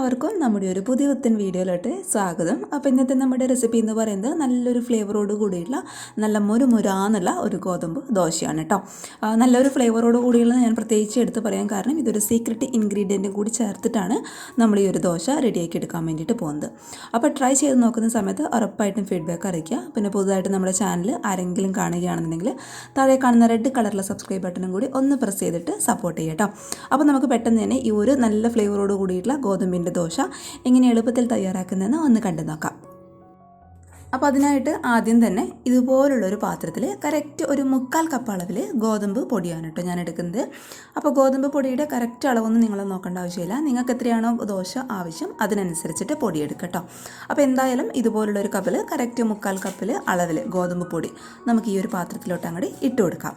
എല്ലാവർക്കും നമ്മുടെ ഒരു പുതിയ പുത്തൻ വീഡിയോയിലോട്ട് സ്വാഗതം. അപ്പോൾ ഇന്നത്തെ നമ്മുടെ റെസിപ്പി എന്ന് പറയുന്നത് നല്ലൊരു ഫ്ലേവറോട് കൂടിയുള്ള നല്ല മുരുമുരാന്നുള്ള ഒരു ഗോതമ്പ് ദോശയാണ് കേട്ടോ. നല്ലൊരു ഫ്ലേവറോട് കൂടിയുള്ള ഞാൻ പ്രത്യേകിച്ച് എടുത്ത് പറയാൻ കാരണം ഇതൊരു സീക്രട്ട് ഇൻഗ്രീഡിയൻറ്റും കൂടി ചേർത്തിട്ടാണ് നമ്മൾ ഈ ഒരു ദോശ റെഡിയാക്കി എടുക്കാൻ വേണ്ടിയിട്ട് പോകുന്നത്. അപ്പോൾ ട്രൈ ചെയ്ത് നോക്കുന്ന സമയത്ത് ഉറപ്പായിട്ടും ഫീഡ്ബാക്ക് അറിയിക്കുക. പിന്നെ പുതുതായിട്ട് നമ്മുടെ ചാനൽ ആരെങ്കിലും കാണുകയാണെന്നുണ്ടെങ്കിൽ താഴെ കാണുന്ന റെഡ് കളറിലെ സബ്സ്ക്രൈബ് ബട്ടണും കൂടി ഒന്ന് പ്രസ് ചെയ്തിട്ട് സപ്പോർട്ട് ചെയ്യുക കേട്ടോ. അപ്പോൾ നമുക്ക് പെട്ടെന്ന് തന്നെ ഈ ഒരു നല്ല ഫ്ലേവറോട് കൂടിയിട്ടുള്ള ഗോതമ്പിൻ്റെ ദോശ എങ്ങനെ എളുപ്പത്തിൽ തയ്യാറാക്കുന്നതെന്ന് ഒന്ന് കണ്ടു നോക്കാം. അപ്പോൾ അതിനായിട്ട് ആദ്യം തന്നെ ഇതുപോലുള്ളൊരു പാത്രത്തിൽ കറക്റ്റ് ഒരു 1/4 കപ്പ് അളവിൽ ഗോതമ്പ് പൊടിയാണ് കേട്ടോ ഞാൻ എടുക്കുന്നത്. അപ്പോൾ ഗോതമ്പ് പൊടിയുടെ കറക്റ്റ് അളവൊന്നും നിങ്ങൾ നോക്കേണ്ട ആവശ്യമില്ല. നിങ്ങൾക്ക് എത്രയാണോ ദോശ ആവശ്യം അതിനനുസരിച്ചിട്ട് പൊടിയെടുക്കുക കേട്ടോ. അപ്പോൾ എന്തായാലും ഇതുപോലുള്ളൊരു കപ്പിൽ കറക്റ്റ് 1/4 കപ്പിൽ അളവിൽ ഗോതമ്പ് പൊടി നമുക്ക് ഈ ഒരു പാത്രത്തിലോട്ട് അങ്ങോട്ട് ഇട്ട് കൊടുക്കാം.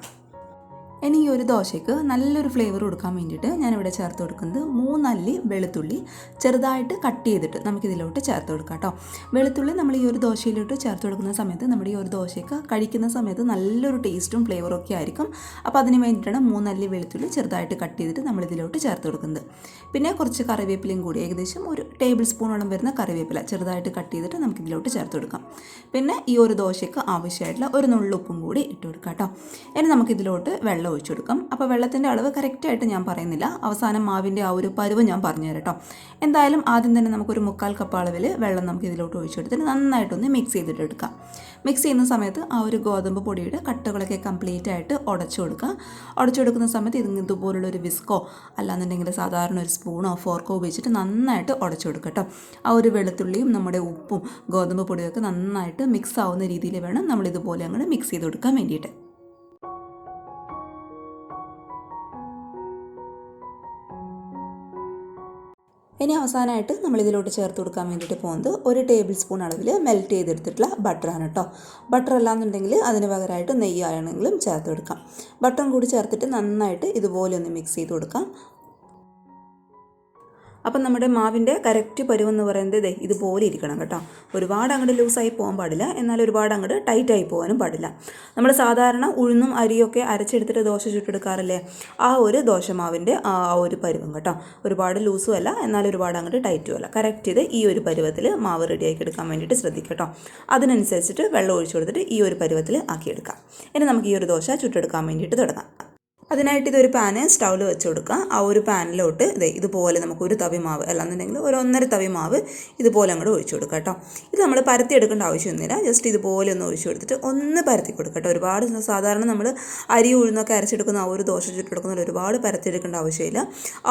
ഇനി ഈ ഒരു ദോശയ്ക്ക് നല്ലൊരു ഫ്ലേവർ കൊടുക്കാൻ വേണ്ടിയിട്ട് ഞാനിവിടെ ചേർത്ത് കൊടുക്കുന്നത് 3 അല്ലി വെളുത്തുള്ളി ചെറുതായിട്ട് കട്ട് ചെയ്തിട്ട് നമുക്കിതിലോട്ട് ചേർത്ത് കൊടുക്കാം കേട്ടോ. വെളുത്തുള്ളി നമ്മൾ ഈ ഒരു ദോശയിലോട്ട് ചേർത്ത് കൊടുക്കുന്ന സമയത്ത് നമ്മുടെ ഈ ഒരു ദോശയ്ക്ക് കഴിക്കുന്ന സമയത്ത് നല്ലൊരു ടേസ്റ്റും ഫ്ലേവറും ഒക്കെ ആയിരിക്കും. അപ്പോൾ അതിന് വേണ്ടിയിട്ടാണ് 3 അല്ലി വെളുത്തുള്ളി ചെറുതായിട്ട് കട്ട് ചെയ്തിട്ട് നമ്മളിതിലോട്ട് ചേർത്ത് കൊടുക്കുന്നത്. പിന്നെ കുറച്ച് കറിവേപ്പിലയും കൂടി ഏകദേശം ഒരു ടേബിൾ സ്പൂണോളം വരുന്ന കറിവേപ്പില ചെറുതായിട്ട് കട്ട് ചെയ്തിട്ട് നമുക്കിതിലോട്ട് ചേർത്ത് കൊടുക്കാം. പിന്നെ ഈ ഒരു ദോശയ്ക്ക് ആവശ്യമായിട്ടുള്ള ഒരു നുള്ളുപ്പും കൂടി ഇട്ട് കൊടുക്കാം കേട്ടോ. ഇനി നമുക്കിതിലോട്ട് വെള്ളം ഒഴിച്ചു കൊടുക്കാം. അപ്പോൾ വെള്ളത്തിൻ്റെ അളവ് കറക്റ്റായിട്ട് ഞാൻ പറയുന്നില്ല, അവസാനം മാവിൻ്റെ ആ ഒരു പരുവ് ഞാൻ പറഞ്ഞു തരാം കേട്ടോ. എന്തായാലും ആദ്യം തന്നെ നമുക്കൊരു 1/4 കപ്പ് അളവിൽ വെള്ളം നമുക്ക് ഇതിലോട്ട് ഒഴിച്ചു കൊടുത്തിട്ട് നന്നായിട്ടൊന്ന് മിക്സ് ചെയ്തിട്ട് എടുക്കാം. മിക്സ് ചെയ്യുന്ന സമയത്ത് ആ ഒരു ഗോതമ്പ് പൊടിയുടെ കട്ടകളൊക്കെ കംപ്ലീറ്റ് ആയിട്ട് ഉടച്ചു കൊടുക്കുക. ഉടച്ചു കൊടുക്കുന്ന സമയത്ത് ഇതുപോലുള്ളൊരു വിസ്കോ അല്ലാന്നുണ്ടെങ്കിൽ സാധാരണ ഒരു സ്പൂണോ ഫോർക്കോ ഉപയോഗിച്ചിട്ട് നന്നായിട്ട് ഉടച്ചു കൊടുക്കുക കേട്ടോ. ആ ഒരു വെളുത്തുള്ളിയും നമ്മുടെ ഉപ്പും ഗോതമ്പ് പൊടിയൊക്കെ നന്നായിട്ട് മിക്സ് ആവുന്ന രീതിയിൽ വേണം നമ്മളിതുപോലെ അങ്ങോട്ട് മിക്സ് ചെയ്ത് കൊടുക്കാൻ വേണ്ടിയിട്ട്. ഇനി അവസാനമായിട്ട് നമ്മളിതിലോട്ട് ചേർത്ത് കൊടുക്കാൻ വേണ്ടിയിട്ട് പോകുന്നത് ഒരു ടേബിൾ സ്പൂൺ അളവിൽ മെൽറ്റ് ചെയ്തെടുത്തിട്ടുള്ള ബട്ടറാണ് കേട്ടോ. ബട്ടർ അല്ലാന്നുണ്ടെങ്കിൽ അതിന് പകരമായിട്ട് നെയ്യാണെങ്കിലും ചേർത്ത് കൊടുക്കാം. ബട്ടറും കൂടി ചേർത്തിട്ട് നന്നായിട്ട് ഇതുപോലെ ഒന്ന് മിക്സ് ചെയ്ത് കൊടുക്കാം. അപ്പം നമ്മുടെ മാവിൻ്റെ കറക്റ്റ് പരുവെന്ന് പറയുന്നത് ഇതുപോലെ ഇരിക്കണം കേട്ടോ. ഒരുപാട് അങ്ങോട്ട് ലൂസായി പോകാൻ പാടില്ല, എന്നാൽ ഒരുപാട് അങ്ങോട്ട് ടൈറ്റായി പോകാനും പാടില്ല. നമ്മൾ സാധാരണ ഉഴുന്നും അരിയൊക്കെ അരച്ചെടുത്തിട്ട് ദോശ ചുട്ടെടുക്കാറില്ലേ, ആ ഒരു ദോശമാവിൻ്റെ ആ ഒരു പരുവം കേട്ടോ. ഒരുപാട് ലൂസും അല്ല, എന്നാൽ ഒരുപാട് അങ്ങോട്ട് ടൈറ്റും അല്ല. കറക്റ്റ് ഇത് ഈ ഒരു പരുവത്തിൽ മാവ് റെഡിയാക്കി എടുക്കാൻ വേണ്ടിയിട്ട് ശ്രദ്ധിക്കുക കേട്ടോ. അതിനനുസരിച്ചിട്ട് വെള്ളം ഒഴിച്ചു കൊടുത്തിട്ട് ഈ ഒരു പരുവത്തിൽ ആക്കിയെടുക്കാം. ഇനി നമുക്ക് ഈ ഒരു ദോശ ചുട്ടെടുക്കാൻ വേണ്ടിയിട്ട് തുടങ്ങാം. അതിനായിട്ട് ഇതൊരു പാന് സ്റ്റൗവിൽ വെച്ച് കൊടുക്കുക. ആ ഒരു പാനിലോട്ട് ഇതുപോലെ നമുക്ക് ഒരു തവി മാവ് അല്ലാന്നുണ്ടെങ്കിൽ ഒരു 1.5 തവി മാവ് ഇതുപോലെ അങ്ങോട്ട് ഒഴിച്ചു കൊടുക്കുക കേട്ടോ. ഇത് നമ്മൾ പരത്തി എടുക്കേണ്ട ആവശ്യമൊന്നുമില്ല, ജസ്റ്റ് ഇതുപോലെ ഒന്ന് ഒഴിച്ചു കൊടുത്തിട്ട് ഒന്ന് പരത്തി കൊടുക്കുക കേട്ടോ. ഒരുപാട് സാധാരണ നമ്മൾ അരി ഉഴുന്നൊക്കെ അരച്ചെടുക്കുന്ന ആ ഒരു ദോശ ചുട്ടെടുക്കുന്നതിൽ ഒരുപാട് പരത്തിയെടുക്കേണ്ട ആവശ്യമില്ല.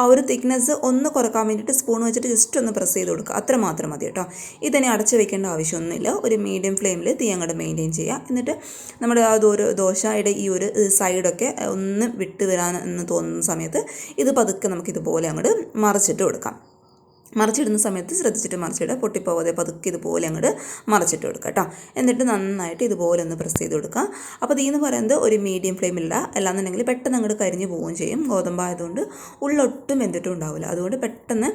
ആ ഒരു തിക്നെസ് ഒന്ന് കുറക്കാൻ വേണ്ടിയിട്ട് സ്പൂൺ വെച്ചിട്ട് ജസ്റ്റ് ഒന്ന് പ്രസ് ചെയ്ത് കൊടുക്കുക, അത്ര മാത്രം മതി കേട്ടോ. ഇതിനെ അടച്ച് വെക്കേണ്ട ആവശ്യമൊന്നുമില്ല. ഒരു മീഡിയം ഫ്ലെയിമിൽ തീ അങ്ങോട്ട് മെയിൻറ്റെയിൻ ചെയ്യുക. എന്നിട്ട് നമ്മുടെ ആ ഒരു ദോശയുടെ ഈ ഒരു സൈഡൊക്കെ ഒന്ന് വിട്ട് വരാൻ എന്ന് തോന്നുന്ന സമയത്ത് ഇത് പതുക്കെ നമുക്കിതുപോലെ അങ്ങോട്ട് മറിച്ചിട്ട് കൊടുക്കാം. മറിച്ചിടുന്ന സമയത്ത് ശ്രദ്ധിച്ചിട്ട് മറിച്ചിടുക, പൊട്ടിപ്പോവാതെ പതുക്കെ ഇതുപോലെ അങ്ങോട്ട് മറിച്ചിട്ട് കൊടുക്കുക കേട്ടോ. എന്നിട്ട് നന്നായിട്ട് ഇതുപോലെ ഒന്ന് പ്രസ് ചെയ്ത് കൊടുക്കുക. അപ്പോൾ ഇതെന്ന് പറയുന്നത് ഒരു മീഡിയം ഫ്ലെയിമില്ല, അല്ലാന്നുണ്ടെങ്കിൽ പെട്ടെന്ന് അങ്ങോട്ട് കരിഞ്ഞു പോവുകയും ചെയ്യും. ഗോതമ്പായതുകൊണ്ട് ഉള്ളൊട്ടും വെന്തിട്ടും ഉണ്ടാവില്ല. അതുകൊണ്ട് പെട്ടെന്ന്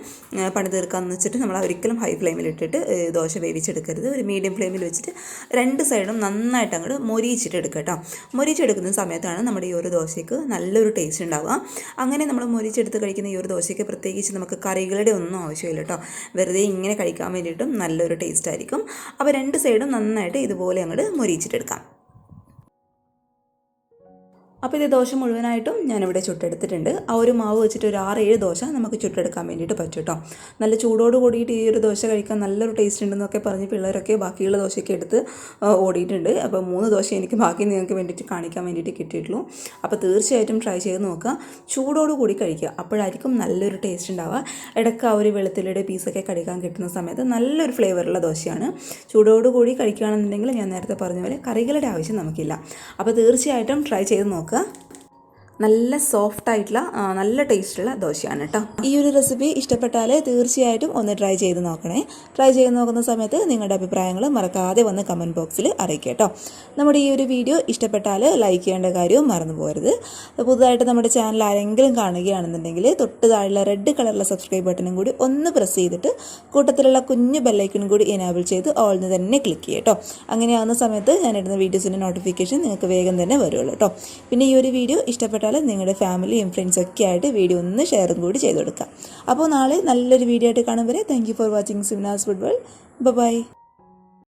പണി തീർക്കാമെന്ന് വെച്ചിട്ട് നമ്മൾ ഒരിക്കലും ഹൈ ഫ്ലെയിമിലിട്ടിട്ട് ദോശ വേവിച്ചെടുക്കരുത്. ഒരു മീഡിയം ഫ്ലെയിമിൽ വെച്ചിട്ട് 2 സൈഡും നന്നായിട്ട് അങ്ങോട്ട് മൊരിയിച്ചിട്ട് എടുക്കുക കേട്ടോ. മൊരിച്ചെടുക്കുന്ന സമയത്താണ് നമ്മുടെ ഈ ഒരു ദോശയ്ക്ക് നല്ലൊരു ടേസ്റ്റ് ഉണ്ടാവുക. അങ്ങനെ നമ്മൾ മൊരിച്ചെടുത്ത് കഴിക്കുന്ന ഈ ഒരു ദോശയ്ക്ക് പ്രത്യേകിച്ച് നമുക്ക് കറികളുടെ ഒന്നും ആവശ്യമില്ല കേട്ടോ. വെറുതെ ഇങ്ങനെ കഴിക്കാൻ വേണ്ടിയിട്ടും നല്ലൊരു ടേസ്റ്റ് ആയിരിക്കും. അപ്പോൾ 2 സൈഡും നന്നായിട്ട് ഇതുപോലെ അങ്ങോട്ട് മൊരിച്ചിട്ടെടുക്കാം. അപ്പോൾ ഇത് ദോശ മുഴുവനായിട്ടും ഞാനിവിടെ ചുട്ടെടുത്തിട്ടുണ്ട്. ആ ഒരു മാവ് വെച്ചിട്ട് ഒരു 6-7 ദോശ നമുക്ക് ചുട്ടെടുക്കാൻ വേണ്ടിയിട്ട് പറ്റും കേട്ടോ. നല്ല ചൂടോട് കൂടിയിട്ട് ഈ ഒരു ദോശ കഴിക്കാൻ നല്ലൊരു ടേസ്റ്റ് ഉണ്ടെന്നൊക്കെ പറഞ്ഞ് പിള്ളേരൊക്കെ ബാക്കിയുള്ള ദോശയ്ക്ക് എടുത്ത് ഓടിയിട്ടുണ്ട്. അപ്പോൾ 3 ദോശ എനിക്ക് ബാക്കി നിങ്ങൾക്ക് വേണ്ടിയിട്ട് കാണിക്കാൻ വേണ്ടിയിട്ട് കിട്ടിയിട്ടുള്ളൂ. അപ്പോൾ തീർച്ചയായിട്ടും ട്രൈ ചെയ്ത് നോക്കുക. ചൂടോട് കൂടി കഴിക്കുക, അപ്പോഴായിരിക്കും നല്ലൊരു ടേസ്റ്റ് ഉണ്ടാവുക. ഇടയ്ക്ക് ആ ഒരു വെളുത്തുള്ളിയുടെ പീസൊക്കെ കഴിക്കാൻ കിട്ടുന്ന സമയത്ത് നല്ലൊരു ഫ്ലേവറുള്ള ദോശയാണ്. ചൂടോട് കൂടി കഴിക്കുകയാണെന്നുണ്ടെങ്കിൽ ഞാൻ നേരത്തെ പറഞ്ഞ പോലെ കറികളുടെ ആവശ്യം നമുക്കില്ല. അപ്പോൾ തീർച്ചയായിട്ടും ട്രൈ ചെയ്ത് നോക്കുക. നല്ല സോഫ്റ്റ് ആയിട്ടുള്ള നല്ല ടേസ്റ്റുള്ള ദോശയാണ് കേട്ടോ. ഈ ഒരു റെസിപ്പി ഇഷ്ടപ്പെട്ടാൽ തീർച്ചയായിട്ടും ഒന്ന് ട്രൈ ചെയ്ത് നോക്കണേ. ട്രൈ ചെയ്ത് നോക്കുന്ന സമയത്ത് നിങ്ങളുടെ അഭിപ്രായങ്ങൾ മറക്കാതെ വന്ന് കമൻറ്റ് ബോക്സിൽ അറിയിക്കുക കേട്ടോ. നമ്മുടെ ഈ ഒരു വീഡിയോ ഇഷ്ടപ്പെട്ടാൽ ലൈക്ക് ചെയ്യേണ്ട കാര്യവും മറന്നു പോകരുത്. പുതുതായിട്ട് നമ്മുടെ ചാനൽ ആരെങ്കിലും കാണുകയാണെന്നുണ്ടെങ്കിൽ തൊട്ട് താഴെയുള്ള റെഡ് കളറിലെ സബ്സ്ക്രൈബ് ബട്ടണും കൂടി ഒന്ന് പ്രസ് ചെയ്തിട്ട് കൂട്ടത്തിലുള്ള കുഞ്ഞു ബെല്ലൈക്കണും കൂടി എനാബിൾ ചെയ്ത് ഓൾന്ന് തന്നെ ക്ലിക്ക് ചെയ്യുക കേട്ടോ. അങ്ങനെയാവുന്ന സമയത്ത് ഞാനിടുന്ന വീഡിയോസിൻ്റെ നോട്ടിഫിക്കേഷൻ നിങ്ങൾക്ക് വേഗം തന്നെ വരുള്ളൂ കേട്ടോ. പിന്നെ ഈ ഒരു വീഡിയോ ഇഷ്ടപ്പെട്ടാൽ അതുപോലെ നിങ്ങളുടെ ഫാമിലിയും ഫ്രണ്ട്സൊക്കെ ആയിട്ട് വീഡിയോ ഒന്ന് ഷെയറും കൂടി ചെയ്ത് കൊടുക്കുക. അപ്പോൾ നാളെ നല്ലൊരു വീഡിയോ ആയിട്ട് കാണും വരെ thank you for watching Simna's food world. By.